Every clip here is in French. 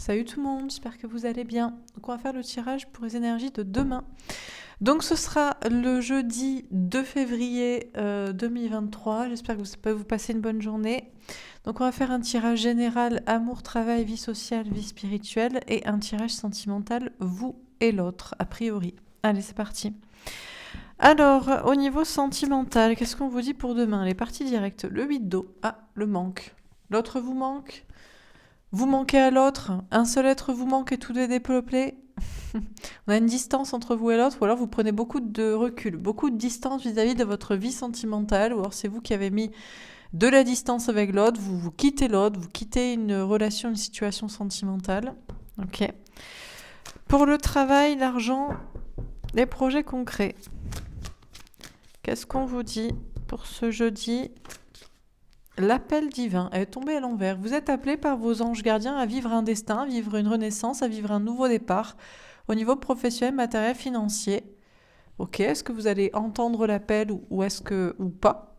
Salut tout le monde, j'espère que vous allez bien. Donc on va faire le tirage pour les énergies de demain. Donc ce sera le jeudi 2 février 2023. J'espère que vous passez une bonne journée. Donc on va faire un tirage général amour, travail, vie sociale, vie spirituelle et un tirage sentimental vous et l'autre a priori. Allez, c'est parti. Alors, au niveau sentimental, qu'est-ce qu'on vous dit pour demain? Les parties directes, le 8 d'eau. Ah, le manque. L'autre vous manque? Vous manquez à l'autre? Un seul être vous manque et tout est dépeuplé? On a une distance entre vous et l'autre, ou alors vous prenez beaucoup de recul, beaucoup de distance vis-à-vis de votre vie sentimentale, ou alors c'est vous qui avez mis de la distance avec l'autre, vous quittez l'autre, vous quittez une relation, une situation sentimentale. Ok. Pour le travail, l'argent, les projets concrets. Qu'est-ce qu'on vous dit pour ce jeudi? L'appel divin est tombé à l'envers. Vous êtes appelé par vos anges gardiens à vivre un destin, à vivre une renaissance, à vivre un nouveau départ au niveau professionnel, matériel, financier. Ok, est-ce que vous allez entendre l'appel ou pas?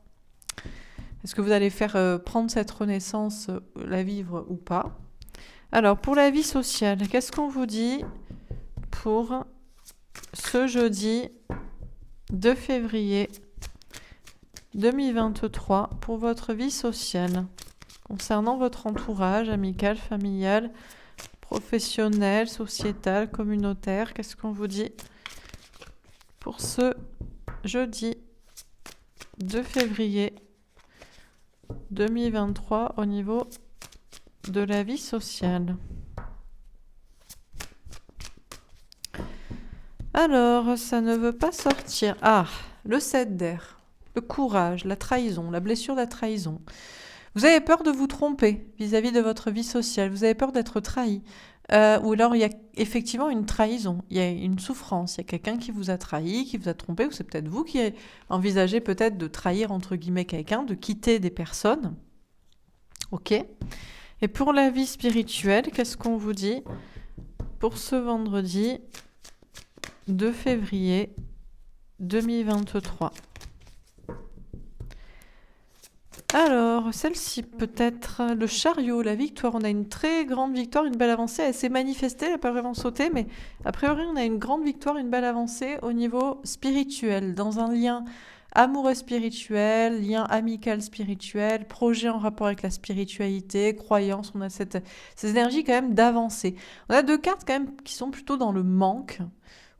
Est-ce que vous allez faire prendre cette renaissance, la vivre ou pas? Alors, pour la vie sociale, qu'est-ce qu'on vous dit pour ce jeudi 2 février 2023 pour votre vie sociale, concernant votre entourage amical, familial, professionnel, sociétal, communautaire? Qu'est-ce qu'on vous dit pour ce jeudi 2 février 2023 au niveau de la vie sociale? Alors, ça ne veut pas sortir. Ah, le 7 d'air, le courage, la trahison, la blessure de la trahison. Vous avez peur de vous tromper vis-à-vis de votre vie sociale, vous avez peur d'être trahi. Ou alors il y a effectivement une trahison, il y a une souffrance, il y a quelqu'un qui vous a trahi, qui vous a trompé, ou c'est peut-être vous qui envisagez peut-être de trahir entre guillemets quelqu'un, de quitter des personnes. Ok. Et pour la vie spirituelle, qu'est-ce qu'on vous dit pour ce vendredi 2 février 2023? Alors, celle-ci peut-être, le chariot, la victoire. On a une très grande victoire, une belle avancée. Elle s'est manifestée, elle n'a pas vraiment sauté, mais a priori, on a une grande victoire, une belle avancée au niveau spirituel, dans un lien amoureux spirituel, lien amical spirituel, projet en rapport avec la spiritualité, croyance. On a ces énergies quand même d'avancer. On a deux cartes quand même qui sont plutôt dans le manque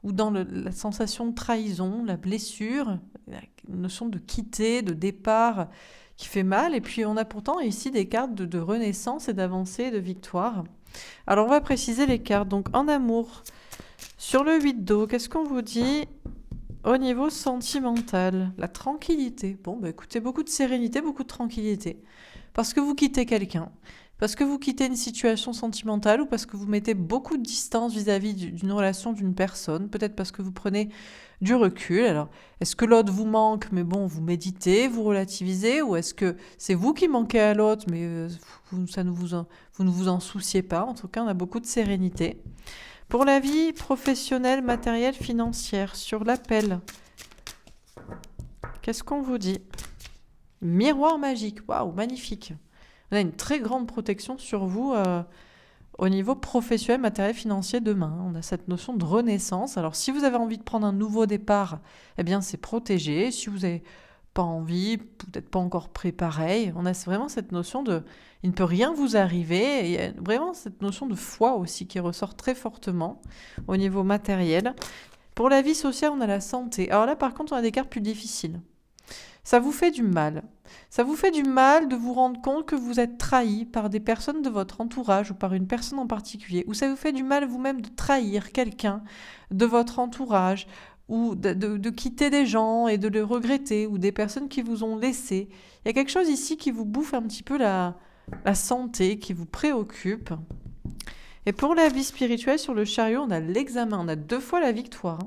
ou dans la sensation de trahison, la blessure, la notion de quitter, de départ qui fait mal. Et puis on a pourtant ici des cartes de renaissance et d'avancée, de victoire. Alors on va préciser les cartes. Donc en amour, sur le 8 d'eau, qu'est-ce qu'on vous dit au niveau sentimental? La tranquillité. Bon, bah écoutez, beaucoup de sérénité, beaucoup de tranquillité. Parce que vous quittez quelqu'un, parce que vous quittez une situation sentimentale ou parce que vous mettez beaucoup de distance vis-à-vis d'une relation d'une personne, peut-être parce que vous prenez du recul. Alors, est-ce que l'autre vous manque, mais bon, vous méditez, vous relativisez, ou est-ce que c'est vous qui manquez à l'autre, mais vous ne vous en souciez pas? En tout cas, on a beaucoup de sérénité. Pour la vie professionnelle, matérielle, financière, sur l'appel, qu'est-ce qu'on vous dit? Miroir magique, waouh, magnifique. On a une très grande protection sur vous au niveau professionnel, matériel, financier demain. On a cette notion de renaissance. Alors, si vous avez envie de prendre un nouveau départ, eh bien, c'est protégé. Si vous n'avez pas envie, peut-être pas encore prêt, pareil. On a vraiment cette notion de il ne peut rien vous arriver. Et il y a vraiment cette notion de foi aussi qui ressort très fortement au niveau matériel. Pour la vie sociale, on a la santé. Alors là, par contre, on a des cartes plus difficiles. Ça vous fait du mal. Ça vous fait du mal de vous rendre compte que vous êtes trahi par des personnes de votre entourage ou par une personne en particulier. Ou ça vous fait du mal vous-même de trahir quelqu'un de votre entourage ou de quitter des gens et de le regretter ou des personnes qui vous ont laissé. Il y a quelque chose ici qui vous bouffe un petit peu la santé, qui vous préoccupe. Et pour la vie spirituelle, sur le chariot, on a l'examen. On a 2 fois la victoire.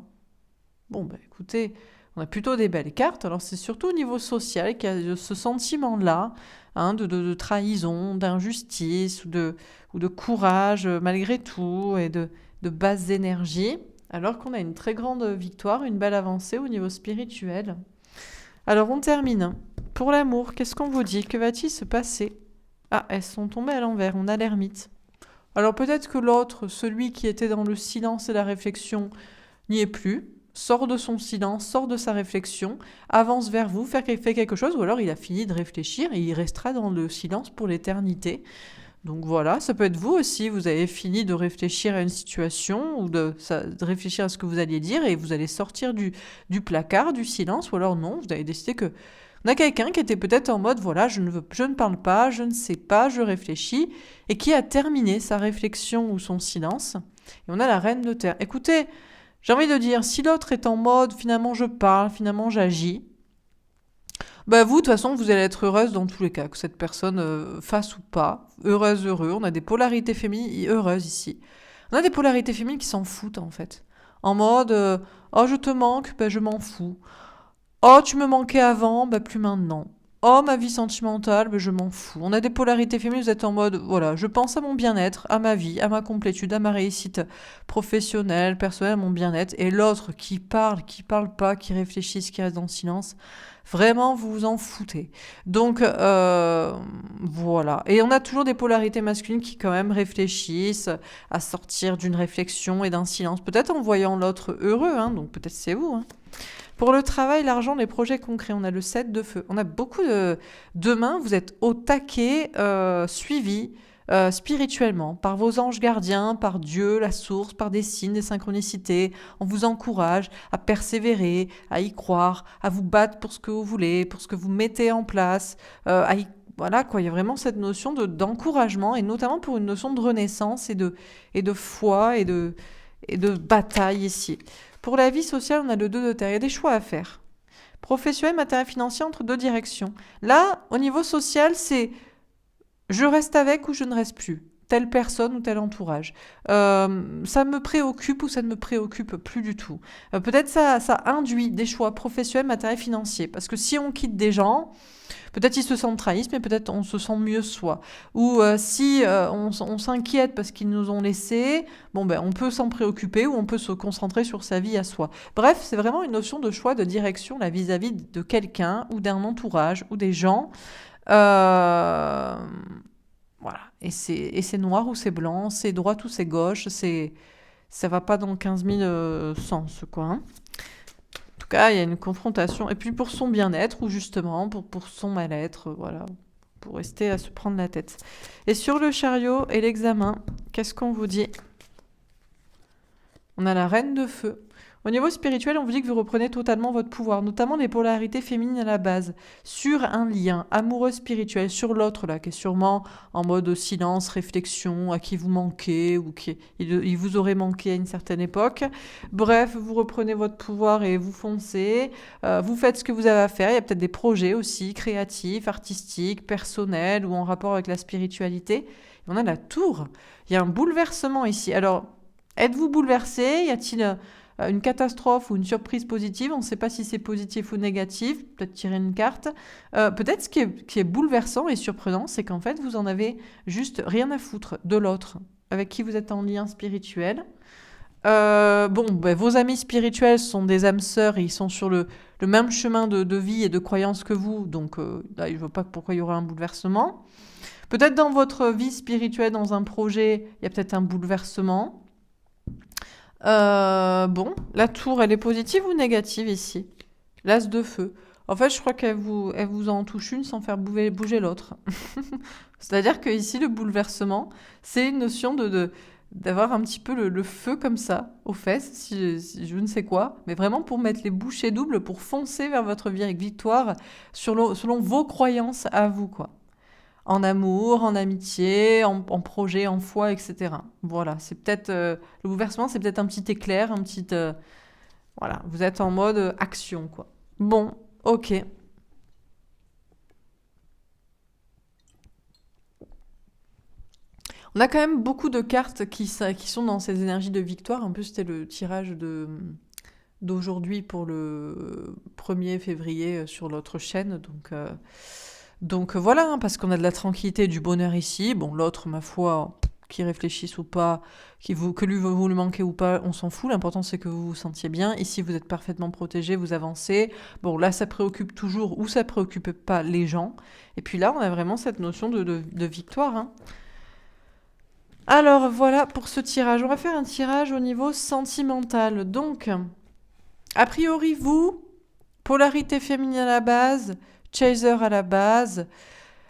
Bon, bah écoutez, on a plutôt des belles cartes. Alors c'est surtout au niveau social qu'il y a ce sentiment-là, de trahison, d'injustice ou de courage malgré tout et de basses énergies. Alors qu'on a une très grande victoire, une belle avancée au niveau spirituel. Alors on termine. Pour l'amour, qu'est-ce qu'on vous dit? Que va-t-il se passer? Ah, elles sont tombées à l'envers. On a l'ermite. Alors peut-être que l'autre, celui qui était dans le silence et la réflexion, n'y est plus, sort de son silence, sort de sa réflexion, avance vers vous, fait quelque chose, ou alors il a fini de réfléchir et il restera dans le silence pour l'éternité. Donc voilà, ça peut être vous aussi, vous avez fini de réfléchir à une situation ou de réfléchir à ce que vous alliez dire et vous allez sortir du placard, du silence, ou alors non, vous avez décidé que... On a quelqu'un qui était peut-être en mode, voilà, je ne parle pas, je ne sais pas, je réfléchis, et qui a terminé sa réflexion ou son silence. Et on a la reine de terre. Écoutez, j'ai envie de dire, si l'autre est en mode, finalement je parle, finalement j'agis, bah vous, de toute façon, vous allez être heureuse dans tous les cas, que cette personne fasse ou pas. Heureuse, heureux. On a des polarités féminines et heureuses ici. On a des polarités féminines qui s'en foutent, en fait. En mode, oh, je te manque, bah je m'en fous. Oh, tu me manquais avant, bah plus maintenant. Oh, ma vie sentimentale, bah je m'en fous. On a des polarités féminines, vous êtes en mode, voilà, je pense à mon bien-être, à ma vie, à ma complétude, à ma réussite professionnelle, personnelle, à mon bien-être. Et l'autre qui parle pas, qui réfléchit, qui reste dans le silence, vraiment, vous vous en foutez. Donc, voilà. Et on a toujours des polarités masculines qui quand même réfléchissent à sortir d'une réflexion et d'un silence. Peut-être en voyant l'autre heureux, hein, donc peut-être c'est vous, hein. Pour le travail, l'argent, les projets concrets, on a le 7 de feu. On a beaucoup de... Demain, vous êtes au taquet, suivi spirituellement, par vos anges gardiens, par Dieu, la source, par des signes, des synchronicités. On vous encourage à persévérer, à y croire, à vous battre pour ce que vous voulez, pour ce que vous mettez en place, voilà quoi, il y a vraiment cette notion d'encouragement, et notamment pour une notion de renaissance et de foi et de bataille ici. Pour la vie sociale, on a le 2 de terre. Il y a des choix à faire. Professionnel, matériel financier, entre deux directions. Là, au niveau social, c'est je reste avec ou je ne reste plus. Telle personne ou tel entourage. Ça me préoccupe ou ça ne me préoccupe plus du tout. Peut-être ça induit des choix professionnels, matériels, financiers. Parce que si on quitte des gens, peut-être ils se sentent trahis, mais peut-être on se sent mieux soi. Ou si on s'inquiète parce qu'ils nous ont laissés, bon ben on peut s'en préoccuper ou on peut se concentrer sur sa vie à soi. Bref, c'est vraiment une notion de choix, de direction là vis-à-vis de quelqu'un ou d'un entourage ou des gens. Voilà. Et c'est noir ou c'est blanc, c'est droite ou c'est gauche, ça va pas dans 15 000 sens, quoi. Hein. En tout cas, il y a une confrontation. Et puis pour son bien-être, ou justement pour son mal-être, voilà, pour rester à se prendre la tête. Et sur le chariot et l'examen, qu'est-ce qu'on vous dit? On a la reine de feu. Au niveau spirituel, on vous dit que vous reprenez totalement votre pouvoir, notamment les polarités féminines à la base, sur un lien amoureux spirituel, sur l'autre là, qui est sûrement en mode silence, réflexion, à qui vous manquez ou qui il vous aurait manqué à une certaine époque. Bref, vous reprenez votre pouvoir et vous foncez, vous faites ce que vous avez à faire. Il y a peut-être des projets aussi créatifs, artistiques, personnels ou en rapport avec la spiritualité. Et on a la tour. Il y a un bouleversement ici. Alors, êtes-vous bouleversé? Y a-t-il une catastrophe ou une surprise positive? On ne sait pas si c'est positif ou négatif. Peut-être tirer une carte. Peut-être ce qui est bouleversant et surprenant, c'est qu'en fait, vous en avez juste rien à foutre de l'autre avec qui vous êtes en lien spirituel. Vos amis spirituels sont des âmes sœurs et ils sont sur le même chemin de vie et de croyance que vous. Donc là, je ne vois pas pourquoi il y aurait un bouleversement. Peut-être dans votre vie spirituelle, dans un projet, il y a peut-être un bouleversement. La tour, elle est positive ou négative ici? L'as de feu. En fait, je crois elle vous en touche une sans faire bouger l'autre. C'est-à-dire que ici, le bouleversement, c'est une notion d'avoir un petit peu le feu comme ça, aux fesses, si je ne sais quoi, mais vraiment pour mettre les bouchées doubles, pour foncer vers votre victoire selon vos croyances à vous, quoi. En amour, en amitié, en projet, en foi, etc. Voilà, c'est peut-être... le bouleversement, c'est peut-être un petit éclair, un petit... voilà, vous êtes en mode action, quoi. Bon, ok. On a quand même beaucoup de cartes qui sont dans ces énergies de victoire. En plus, c'était le tirage d'aujourd'hui pour le 1er février sur l'autre chaîne, donc voilà, hein, parce qu'on a de la tranquillité et du bonheur ici. Bon, l'autre, ma foi, qui réfléchisse ou pas, que lui vous lui manquez ou pas, on s'en fout. L'important, c'est que vous vous sentiez bien. Ici, vous êtes parfaitement protégé, vous avancez. Bon, là, ça préoccupe toujours ou ça préoccupe pas les gens. Et puis là, on a vraiment cette notion de victoire. Hein. Alors voilà pour ce tirage. On va faire un tirage au niveau sentimental. Donc, a priori, vous, polarité féminine à la base, chaser à la base.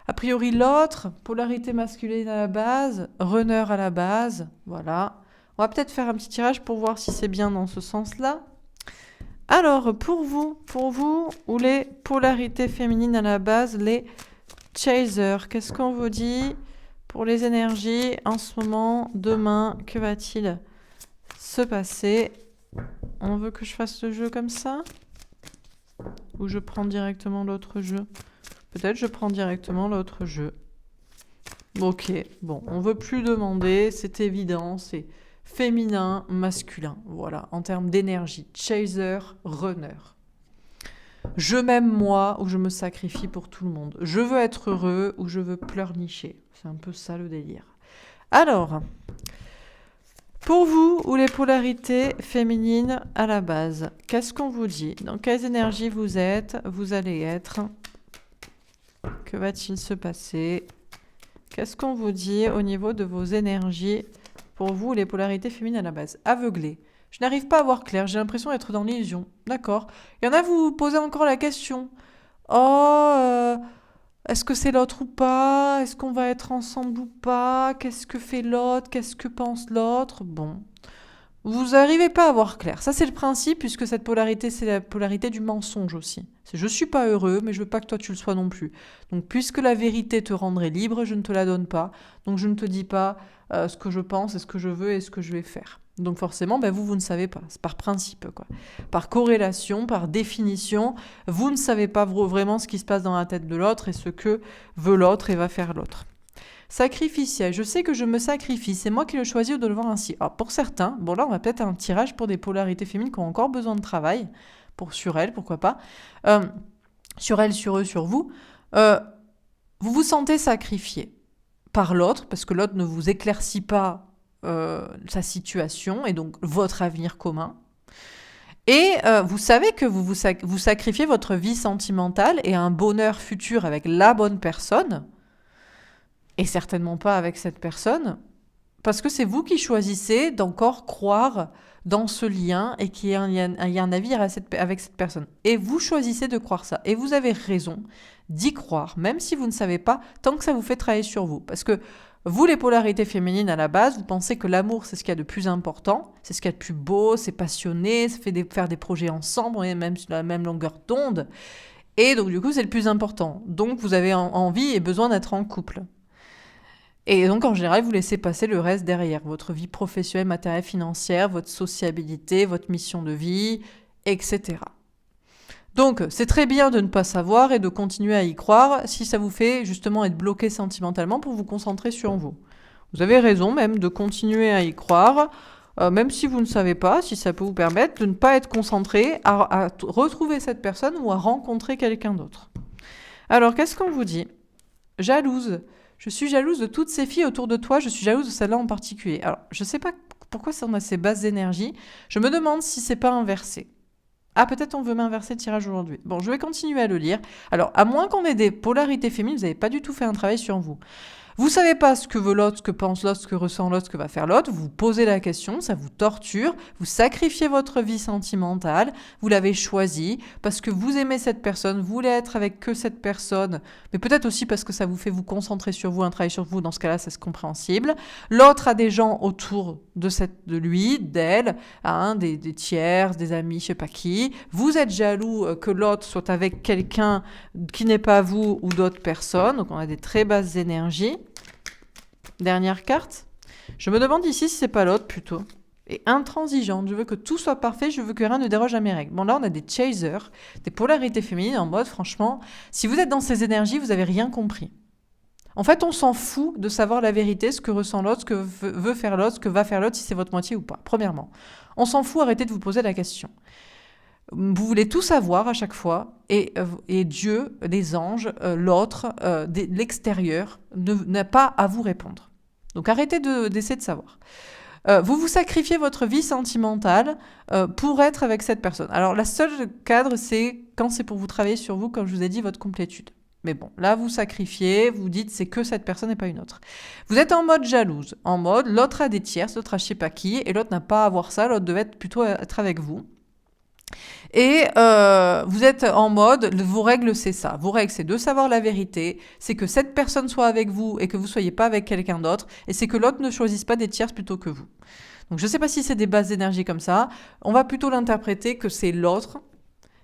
A priori, l'autre, polarité masculine à la base, runner à la base. Voilà. On va peut-être faire un petit tirage pour voir si c'est bien dans ce sens-là. Alors, pour vous, ou les polarités féminines à la base, les chasers, qu'est-ce qu'on vous dit pour les énergies en ce moment, demain, que va-t-il se passer? On veut que je fasse le jeu comme ça? Ou je prends directement l'autre jeu? Peut-être je prends directement l'autre jeu. Ok, bon, on veut plus demander, c'est évident, c'est féminin, masculin, voilà, en termes d'énergie. Chaser, runner. Je m'aime moi ou je me sacrifie pour tout le monde. Je veux être heureux ou je veux pleurnicher. C'est un peu ça le délire. Alors, pour vous ou les polarités féminines à la base, qu'est-ce qu'on vous dit? Dans quelles énergies vous êtes? Vous allez être? Que va-t-il se passer? Qu'est-ce qu'on vous dit au niveau de vos énergies pour vous, les polarités féminines à la base? Aveuglé. Je n'arrive pas à voir clair, j'ai l'impression d'être dans l'illusion. D'accord. Il y en a, vous vous posez encore la question. Oh, est-ce que c'est l'autre ou pas? Est-ce qu'on va être ensemble ou pas? Qu'est-ce que fait l'autre? Qu'est-ce que pense l'autre? Bon. Vous n'arrivez pas à voir clair. Ça, c'est le principe, puisque cette polarité, c'est la polarité du mensonge aussi. C'est je suis pas heureux, mais je veux pas que toi tu le sois non plus. Donc, puisque la vérité te rendrait libre, je ne te la donne pas. Donc, je ne te dis pas ce que je pense, et ce que je veux et ce que je vais faire. Donc, forcément, vous ne savez pas. C'est par principe, quoi. Par corrélation, par définition, vous ne savez pas vraiment ce qui se passe dans la tête de l'autre et ce que veut l'autre et va faire l'autre. Sacrificiel, je sais que je me sacrifie, c'est moi qui le choisis de le voir ainsi. Alors pour certains, bon là on va peut-être un tirage pour des polarités féminines qui ont encore besoin de travail, sur elles, pourquoi pas, sur elles, sur eux, sur vous, vous vous sentez sacrifié par l'autre, parce que l'autre ne vous éclaircit pas sa situation et donc votre avenir commun. Et vous savez que vous sacrifiez votre vie sentimentale et un bonheur futur avec la bonne personne, et certainement pas avec cette personne, parce que c'est vous qui choisissez d'encore croire dans ce lien et qu'il y a un navire avec cette personne. Et vous choisissez de croire ça. Et vous avez raison d'y croire, même si vous ne savez pas, tant que ça vous fait travailler sur vous. Parce que vous, les polarités féminines à la base, vous pensez que l'amour, c'est ce qu'il y a de plus important, c'est ce qu'il y a de plus beau, c'est passionné, ça fait faire des projets ensemble, on est même sur la même longueur d'onde. Et donc, du coup, c'est le plus important. Donc, vous avez envie et besoin d'être en couple. Et donc, en général, vous laissez passer le reste derrière. Votre vie professionnelle, matérielle, financière, votre sociabilité, votre mission de vie, etc. Donc, c'est très bien de ne pas savoir et de continuer à y croire si ça vous fait justement être bloqué sentimentalement pour vous concentrer sur vous. Vous avez raison même de continuer à y croire, même si vous ne savez pas, si ça peut vous permettre de ne pas être concentré à retrouver cette personne ou à rencontrer quelqu'un d'autre. Alors, qu'est-ce qu'on vous dit? Jalouse. Je suis jalouse de toutes ces filles autour de toi, je suis jalouse de celle-là en particulier. Alors, je ne sais pas pourquoi on a ces basses énergies. Je me demande si c'est pas inversé. Ah, peut-être on veut m'inverser le tirage aujourd'hui. Bon, je vais continuer à le lire. Alors, à moins qu'on ait des polarités féminines, vous n'avez pas du tout fait un travail sur vous. Vous savez pas ce que veut l'autre, ce que pense l'autre, ce que ressent l'autre, ce que va faire l'autre. Vous vous posez la question, ça vous torture. Vous sacrifiez votre vie sentimentale. Vous l'avez choisie parce que vous aimez cette personne, vous voulez être avec que cette personne. Mais peut-être aussi parce que ça vous fait vous concentrer sur vous, un travail sur vous. Dans ce cas-là, c'est compréhensible. L'autre a des gens autour de lui, d'elle, des tiers, des amis, je sais pas qui. Vous êtes jaloux que l'autre soit avec quelqu'un qui n'est pas vous ou d'autres personnes. Donc on a des très basses énergies. Dernière carte. Je me demande ici si c'est pas l'autre plutôt. Et intransigeante. Je veux que tout soit parfait. Je veux que rien ne déroge à mes règles. Bon, là, on a des chasers, des polarités féminines en mode, franchement, si vous êtes dans ces énergies, vous avez rien compris. En fait, on s'en fout de savoir la vérité, ce que ressent l'autre, ce que veut faire l'autre, ce que va faire l'autre, si c'est votre moitié ou pas. Premièrement, on s'en fout. Arrêtez de vous poser la question. Vous voulez tout savoir à chaque fois, et Dieu, les anges, l'autre, l'extérieur, n'a pas à vous répondre. Donc arrêtez d'essayer de savoir. Vous vous sacrifiez votre vie sentimentale pour être avec cette personne. Alors la seule cadre, c'est quand c'est pour vous travailler sur vous, comme je vous ai dit, votre complétude. Mais bon, là, vous sacrifiez, vous dites c'est que cette personne et pas une autre. Vous êtes en mode jalouse, en mode l'autre a des tierces, l'autre a je sais pas qui, et l'autre n'a pas à avoir ça, l'autre devait plutôt être avec vous. Et vous êtes en mode, vos règles c'est ça. Vos règles c'est de savoir la vérité, c'est que cette personne soit avec vous et que vous soyez pas avec quelqu'un d'autre, et c'est que l'autre ne choisisse pas des tierces plutôt que vous. Donc je sais pas si c'est des bases d'énergie comme ça, on va plutôt l'interpréter que c'est l'autre,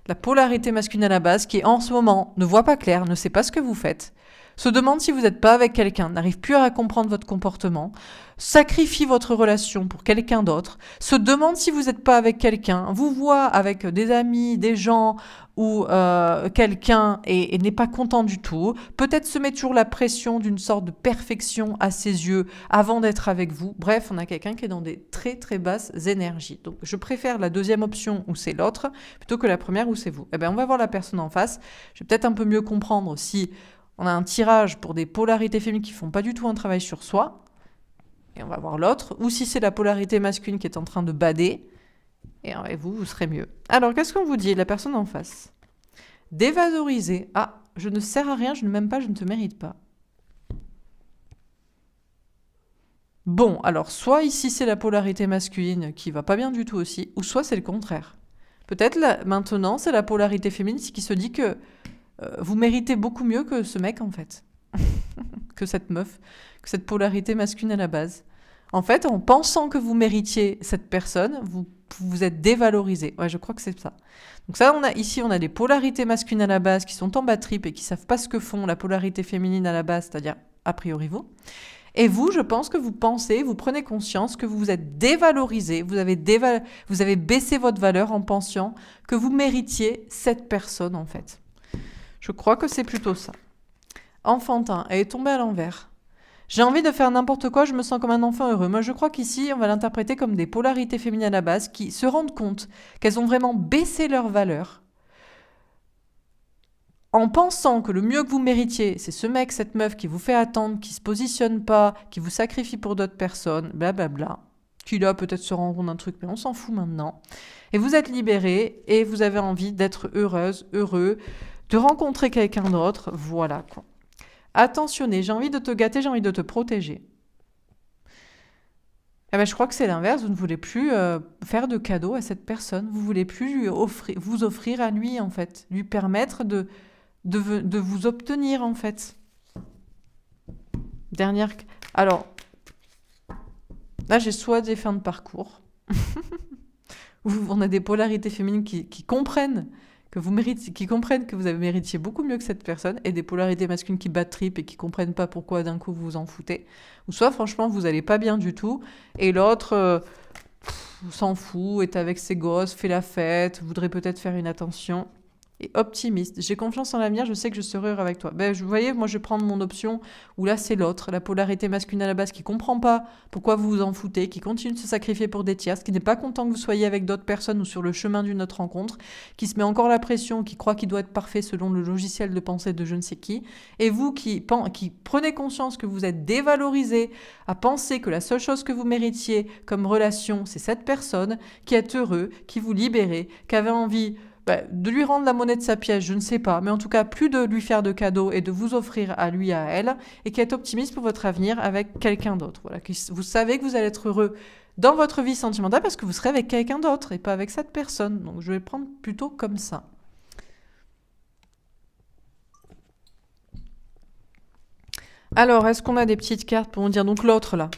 la polarité masculine à la base, qui en ce moment ne voit pas clair, ne sait pas ce que vous faites, se demande si vous n'êtes pas avec quelqu'un, n'arrive plus à comprendre votre comportement, sacrifie votre relation pour quelqu'un d'autre, se demande si vous n'êtes pas avec quelqu'un, vous voit avec des amis, des gens ou quelqu'un et n'est pas content du tout, peut-être se met toujours la pression d'une sorte de perfection à ses yeux avant d'être avec vous. Bref, on a quelqu'un qui est dans des très très basses énergies. Donc je préfère la deuxième option où c'est l'autre plutôt que la première où c'est vous. Eh bien, on va voir la personne en face. Je vais peut-être un peu mieux comprendre si on a un tirage pour des polarités féminines qui font pas du tout un travail sur soi, et on va voir l'autre, ou si c'est la polarité masculine qui est en train de bader, et vous serez mieux. Alors, qu'est-ce qu'on vous dit, la personne en face? Dévaloriser. Ah, je ne sers à rien, je ne m'aime pas, je ne te mérite pas. Bon, alors, soit ici c'est la polarité masculine qui va pas bien du tout aussi, ou soit c'est le contraire. Peut-être maintenant c'est la polarité féminine qui se dit que vous méritez beaucoup mieux que ce mec en fait, que cette meuf, que cette polarité masculine à la base. En fait, en pensant que vous méritiez cette personne, vous êtes dévalorisé. Ouais, je crois que c'est ça. Donc ça, on a des polarités masculines à la base qui sont en bad trip et qui savent pas ce que font la polarité féminine à la base, c'est-à-dire a priori vous. Et vous, je pense que vous prenez conscience que vous vous êtes dévalorisé, vous avez baissé votre valeur en pensant que vous méritiez cette personne en fait. Je crois que c'est plutôt ça. Enfantin, elle est tombée à l'envers. J'ai envie de faire n'importe quoi, je me sens comme un enfant heureux. Moi, je crois qu'ici, on va l'interpréter comme des polarités féminines à la base qui se rendent compte qu'elles ont vraiment baissé leur valeur en pensant que le mieux que vous méritiez, c'est ce mec, cette meuf qui vous fait attendre, qui se positionne pas, qui vous sacrifie pour d'autres personnes, blablabla, qui là peut-être se rend compte d'un truc, mais on s'en fout maintenant. Et vous êtes libéré et vous avez envie d'être heureuse, heureux, de rencontrer quelqu'un d'autre, voilà quoi. Attentionnez, j'ai envie de te gâter, j'ai envie de te protéger. Eh ben, je crois que c'est l'inverse, vous ne voulez plus faire de cadeaux à cette personne, vous ne voulez plus vous offrir à lui en fait, lui permettre de vous obtenir en fait. Alors, là j'ai soit des fins de parcours, où on a des polarités féminines qui comprennent que vous avez méritiez beaucoup mieux que cette personne, et des polarités masculines qui battent trip et qui comprennent pas pourquoi d'un coup vous vous en foutez. Ou soit franchement vous allez pas bien du tout, et l'autre s'en fout, est avec ses gosses, fait la fête, voudrait peut-être faire une attention. Et optimiste. J'ai confiance en l'avenir, je sais que je serai heureux avec toi. Vous voyez, moi je vais prendre mon option où là c'est l'autre, la polarité masculine à la base qui comprend pas pourquoi vous vous en foutez, qui continue de se sacrifier pour des tierces, qui n'est pas content que vous soyez avec d'autres personnes ou sur le chemin d'une autre rencontre, qui se met encore la pression, qui croit qu'il doit être parfait selon le logiciel de pensée de je ne sais qui, et vous qui prenez conscience que vous êtes dévalorisé à penser que la seule chose que vous méritiez comme relation, c'est cette personne qui est heureux, qui vous libérait, qui avait envie de lui rendre la monnaie de sa pièce, je ne sais pas, mais en tout cas plus de lui faire de cadeaux et de vous offrir à lui, à elle, et qui est optimiste pour votre avenir avec quelqu'un d'autre. Voilà, vous savez que vous allez être heureux dans votre vie sentimentale parce que vous serez avec quelqu'un d'autre et pas avec cette personne. Donc je vais le prendre plutôt comme ça. Alors, est-ce qu'on a des petites cartes pour nous dire, donc l'autre là,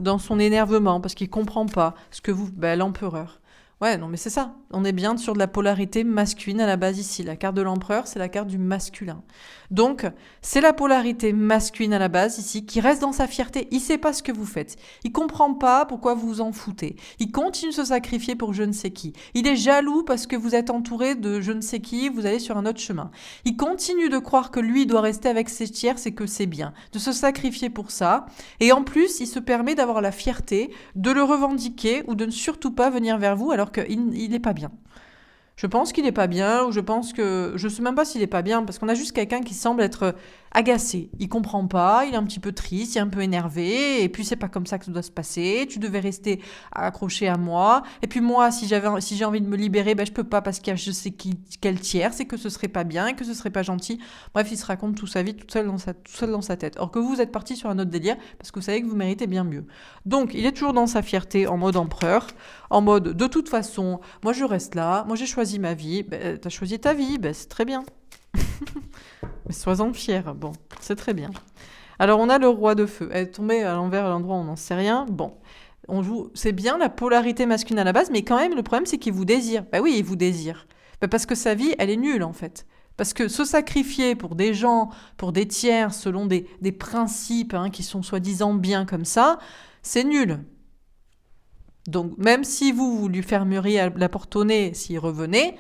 dans son énervement, parce qu'il comprend pas ce que vous... l'empereur. Ouais, non, mais c'est ça. On est bien sur de la polarité masculine à la base ici. La carte de l'empereur, c'est la carte du masculin. Donc, c'est la polarité masculine à la base ici qui reste dans sa fierté. Il sait pas ce que vous faites. Il comprend pas pourquoi vous vous en foutez. Il continue de se sacrifier pour je ne sais qui. Il est jaloux parce que vous êtes entouré de je ne sais qui, vous allez sur un autre chemin. Il continue de croire que lui doit rester avec ses tierces et que c'est bien. De se sacrifier pour ça. Et en plus, il se permet d'avoir la fierté de le revendiquer ou de ne surtout pas venir vers vous alors qu'il n'est pas bien. Je pense qu'il n'est pas bien, ou je sais même pas s'il n'est pas bien, parce qu'on a juste quelqu'un qui semble être agacé. Il comprend pas, il est un petit peu triste, il est un peu énervé, et puis c'est pas comme ça que ça doit se passer. Tu devais rester accroché à moi. Et puis moi, si j'ai envie de me libérer, je peux pas parce qu'il y a je sais quel tiers, c'est que ce serait pas bien et que ce serait pas gentil. Bref, il se raconte toute sa vie tout seul dans sa tête. Or que vous êtes parti sur un autre délire parce que vous savez que vous méritez bien mieux. Donc, il est toujours dans sa fierté, en mode empereur, en mode de toute façon, moi je reste là, moi j'ai choisi ma vie. T'as choisi ta vie, c'est très bien. Mais sois-en fier. Bon, c'est très bien. Alors, on a le roi de feu. Elle est tombée à l'envers à l'endroit où on n'en sait rien. Bon, c'est bien la polarité masculine à la base, mais quand même, le problème, c'est qu'il vous désire. Oui, il vous désire. Parce que sa vie, elle est nulle, en fait. Parce que se sacrifier pour des gens, pour des tiers, selon des principes qui sont soi-disant bien comme ça, c'est nul. Donc, même si vous lui fermeriez la porte au nez s'il revenait,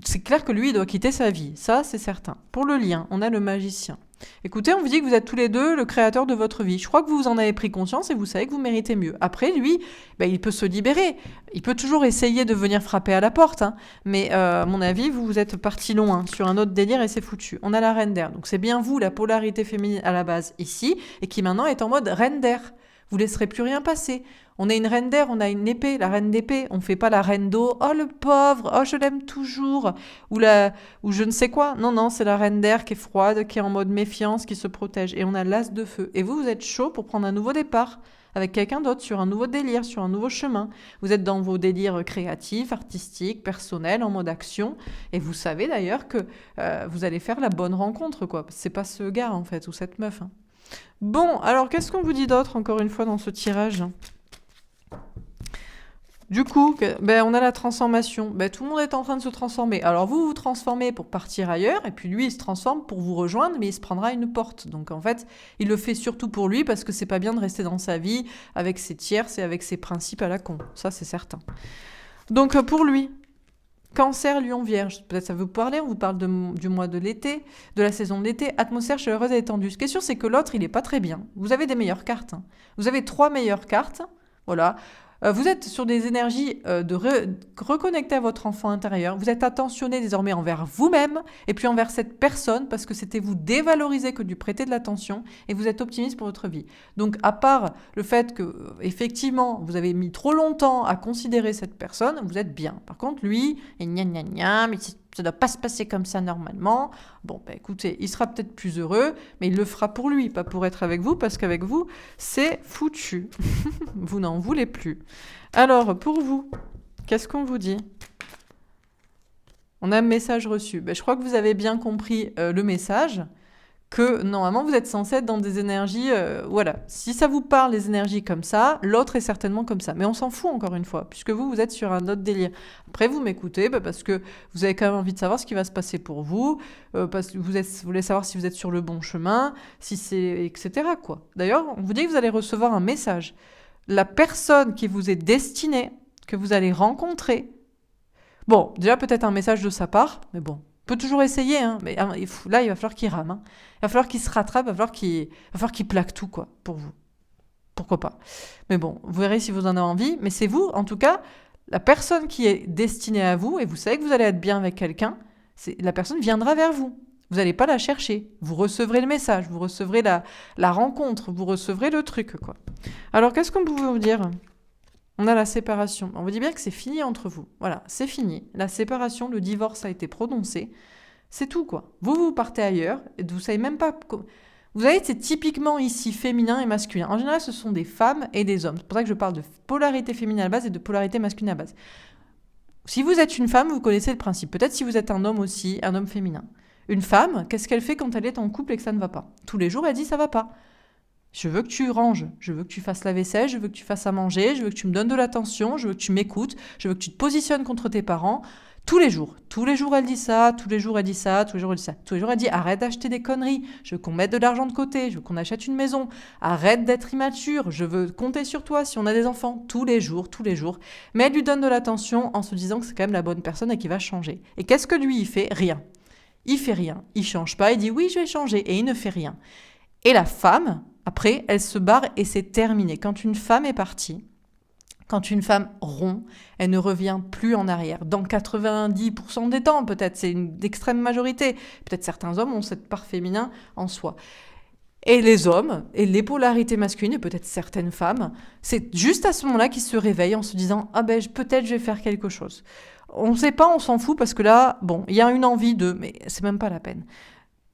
c'est clair que lui, il doit quitter sa vie. Ça, c'est certain. Pour le lien, on a le magicien. Écoutez, on vous dit que vous êtes tous les deux le créateur de votre vie. Je crois que vous en avez pris conscience et vous savez que vous méritez mieux. Après, lui, il peut se libérer. Il peut toujours essayer de venir frapper à la porte. Mais à mon avis, vous êtes parti loin sur un autre délire et c'est foutu. On a la reine d'air. Donc c'est bien vous, la polarité féminine à la base ici, et qui maintenant est en mode reine d'air. Vous laisserez plus rien passer. On est une reine d'air, on a une épée, la reine d'épée. On ne fait pas la reine d'eau. Oh le pauvre, oh je l'aime toujours. Ou je ne sais quoi. Non, c'est la reine d'air qui est froide, qui est en mode méfiance, qui se protège. Et on a l'as de feu. Et vous êtes chaud pour prendre un nouveau départ avec quelqu'un d'autre, sur un nouveau délire, sur un nouveau chemin. Vous êtes dans vos délires créatifs, artistiques, personnels, en mode action. Et vous savez d'ailleurs que vous allez faire la bonne rencontre, quoi. C'est pas ce gars, en fait, ou cette meuf. Bon, alors qu'est-ce qu'on vous dit d'autre, encore une fois, dans ce tirage ? Du coup, on a la transformation. Tout le monde est en train de se transformer. Alors vous vous transformez pour partir ailleurs, et puis lui, il se transforme pour vous rejoindre, mais il se prendra une porte. Donc en fait, il le fait surtout pour lui, parce que c'est pas bien de rester dans sa vie avec ses tierces et avec ses principes à la con. Ça, c'est certain. Donc pour lui, Cancer, Lion, Vierge. Peut-être ça veut vous parler, on vous parle du mois de l'été, de la saison de l'été. Atmosphère chaleureuse et étendue. Ce qui est sûr, c'est que l'autre, il est pas très bien. Vous avez des meilleures cartes. Vous avez 3 meilleures cartes. Voilà. Vous êtes sur des énergies de reconnecter à votre enfant intérieur. Vous êtes attentionné désormais envers vous-même et puis envers cette personne parce que c'était vous dévaloriser que de lui prêter de l'attention et vous êtes optimiste pour votre vie. Donc, à part le fait que, effectivement, vous avez mis trop longtemps à considérer cette personne, vous êtes bien. Par contre, lui, mais ça ne doit pas se passer comme ça normalement. Bon, écoutez, il sera peut-être plus heureux, mais il le fera pour lui, pas pour être avec vous, parce qu'avec vous, c'est foutu. Vous n'en voulez plus. Alors, pour vous, qu'est-ce qu'on vous dit ? On a un message reçu. Je crois que vous avez bien compris le message, que normalement, vous êtes censé être dans des énergies... voilà. Si ça vous parle, les énergies comme ça, l'autre est certainement comme ça. Mais on s'en fout, encore une fois, puisque vous êtes sur un autre délire. Après, vous m'écoutez parce que vous avez quand même envie de savoir ce qui va se passer pour vous, parce que vous voulez savoir si vous êtes sur le bon chemin, si c'est... etc. quoi. D'ailleurs, on vous dit que vous allez recevoir un message. La personne qui vous est destinée, que vous allez rencontrer... Bon, déjà peut-être un message de sa part, mais bon... On peut toujours essayer, mais là, il va falloir qu'il rame. Il va falloir qu'il se rattrape, il va falloir qu'il plaque tout, quoi, pour vous. Pourquoi pas. Mais bon, vous verrez si vous en avez envie. Mais c'est vous, en tout cas, la personne qui est destinée à vous, et vous savez que vous allez être bien avec quelqu'un, la personne viendra vers vous. Vous n'allez pas la chercher. Vous recevrez le message, vous recevrez la rencontre, vous recevrez le truc, quoi. Alors, qu'est-ce qu'on peut vous dire ? On a la séparation. On vous dit bien que c'est fini entre vous. Voilà, c'est fini. La séparation, le divorce a été prononcé. C'est tout, quoi. Vous partez ailleurs et vous savez même pas... Vous savez, c'est typiquement ici féminin et masculin. En général, ce sont des femmes et des hommes. C'est pour ça que je parle de polarité féminine à la base et de polarité masculine à la base. Si vous êtes une femme, vous connaissez le principe. Peut-être si vous êtes un homme aussi, un homme féminin. Une femme, qu'est-ce qu'elle fait quand elle est en couple et que ça ne va pas ? Tous les jours, elle dit ça va pas. Je veux que tu ranges, je veux que tu fasses la vaisselle, je veux que tu fasses à manger, je veux que tu me donnes de l'attention, je veux que tu m'écoutes, je veux que tu te positionnes contre tes parents. Tous les jours elle dit ça, tous les jours elle dit ça, tous les jours elle dit ça. Tous les jours elle dit arrête d'acheter des conneries, je veux qu'on mette de l'argent de côté, je veux qu'on achète une maison, arrête d'être immature, je veux compter sur toi si on a des enfants. Tous les jours. Mais elle lui donne de l'attention en se disant que c'est quand même la bonne personne et qu'il va changer. Et qu'est-ce que lui il fait ? Rien. Il fait rien, il change pas, il dit oui je vais changer et il ne fait rien. Et la femme... Après, elle se barre et c'est terminé. Quand une femme est partie, Quand une femme rompt, elle ne revient plus en arrière. Dans 90% des temps, peut-être, c'est une extrême majorité. Peut-être certains hommes ont cette part féminin en soi. Et les hommes, et les polarités masculines, et peut-être certaines femmes, c'est juste à ce moment-là qu'ils se réveillent en se disant « Ah ben, peut-être je vais faire quelque chose ». On ne sait pas, on s'en fout, parce que là, bon, il y a une envie de... Mais c'est même pas la peine.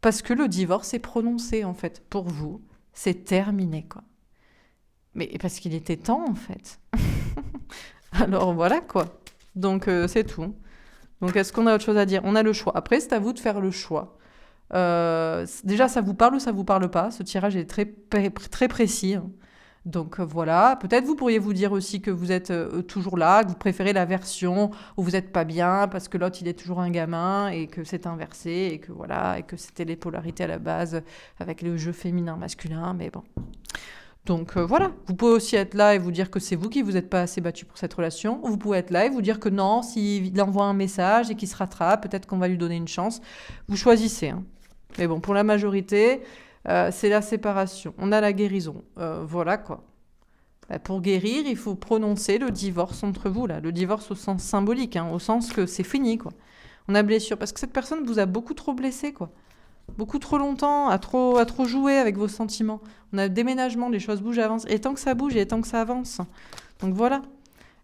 Parce que le divorce est prononcé, en fait, pour vous. C'est terminé, quoi. Mais parce qu'il était temps, en fait. Alors voilà, quoi. Donc, c'est tout. Donc, est-ce qu'on a autre chose à dire? On a le choix. Après, c'est à vous de faire le choix. Déjà, ça vous parle ou ça vous parle pas? Ce tirage est très précis. Hein. Donc voilà, peut-être vous pourriez vous dire aussi que vous êtes toujours là, que vous préférez la version où vous n'êtes pas bien parce que l'autre il est toujours un gamin et que c'est inversé et que voilà, et que c'était les polarités à la base avec le jeu féminin-masculin, mais bon. Donc voilà, vous pouvez aussi être là et vous dire que c'est vous qui vous êtes pas assez battu pour cette relation, ou vous pouvez être là et vous dire que non, s'il envoie un message et qu'il se rattrape, peut-être qu'on va lui donner une chance. Vous choisissez. Hein. Mais bon, pour la majorité, c'est la séparation. On a la guérison. Voilà quoi. Pour guérir, il faut prononcer le divorce entre vous, là. Le divorce au sens symbolique, hein, au sens que c'est fini, quoi. On a blessure. Parce que cette personne vous a beaucoup trop blessé, quoi. Beaucoup trop longtemps, à trop jouer avec vos sentiments. On a déménagement, les choses bougent, avancent. Et tant que ça bouge, et tant que ça avance. Donc voilà.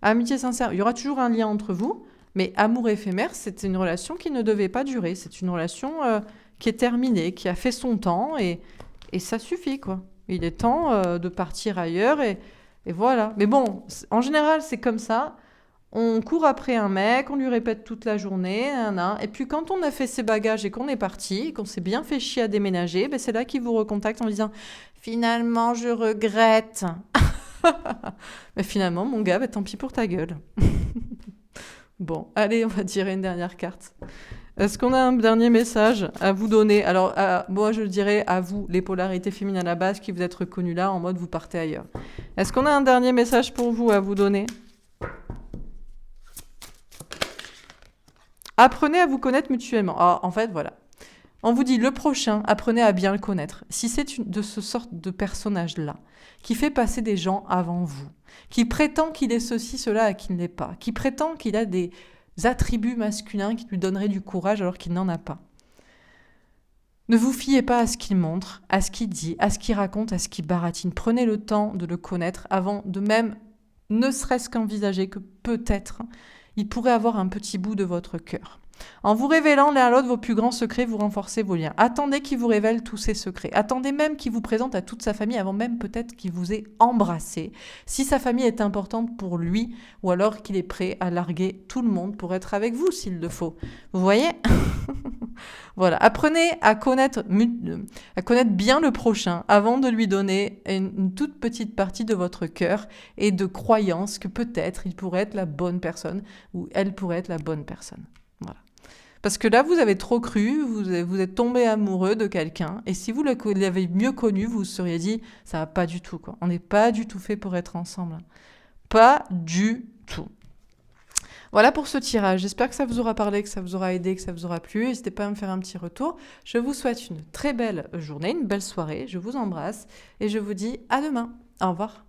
Amitié sincère. Il y aura toujours un lien entre vous, mais amour éphémère, c'est une relation qui ne devait pas durer. C'est une relation qui est terminée, qui a fait son temps, et ça suffit, quoi. Il est temps de partir ailleurs, et voilà. Mais bon, en général, c'est comme ça. On court après un mec, on lui répète toute la journée, et puis quand on a fait ses bagages et qu'on est parti, qu'on s'est bien fait chier à déménager, ben c'est là qu'il vous recontacte en disant « Finalement, je regrette. » Mais finalement, mon gars, ben, tant pis pour ta gueule. Bon, allez, on va tirer une dernière carte. Est-ce qu'on a un dernier message à vous donner? Alors, moi, je dirais à vous, les polarités féminines à la base, qui vous êtes reconnus là, en mode vous partez ailleurs. Est-ce qu'on a un dernier message pour vous à vous donner? Apprenez à vous connaître mutuellement. Alors, en fait, voilà. On vous dit le prochain, apprenez à bien le connaître. Si c'est de ce sorte de personnage-là, qui fait passer des gens avant vous, qui prétend qu'il est ceci, cela, et qu'il ne l'est pas, qui prétend qu'il a des attributs masculins qui lui donneraient du courage alors qu'il n'en a pas. Ne vous fiez pas à ce qu'il montre, à ce qu'il dit, à ce qu'il raconte, à ce qu'il baratine. Prenez le temps de le connaître avant de même, ne serait-ce qu'envisager que peut-être il pourrait avoir un petit bout de votre cœur. En vous révélant l'un à l'autre vos plus grands secrets, vous renforcez vos liens. Attendez qu'il vous révèle tous ses secrets. Attendez même qu'il vous présente à toute sa famille avant même peut-être qu'il vous ait embrassé. Si sa famille est importante pour lui, ou alors qu'il est prêt à larguer tout le monde pour être avec vous s'il le faut. Vous voyez? Voilà. Apprenez à connaître bien le prochain avant de lui donner une toute petite partie de votre cœur et de croyance que peut-être il pourrait être la bonne personne ou elle pourrait être la bonne personne. Voilà. Parce que là, vous avez trop cru, vous êtes tombé amoureux de quelqu'un, et si vous l'avez mieux connu, vous vous seriez dit, ça va pas du tout, quoi. On n'est pas du tout fait pour être ensemble. Pas du tout. Voilà pour ce tirage. J'espère que ça vous aura parlé, que ça vous aura aidé, que ça vous aura plu. N'hésitez pas à me faire un petit retour. Je vous souhaite une très belle journée, une belle soirée. Je vous embrasse, et je vous dis à demain. Au revoir.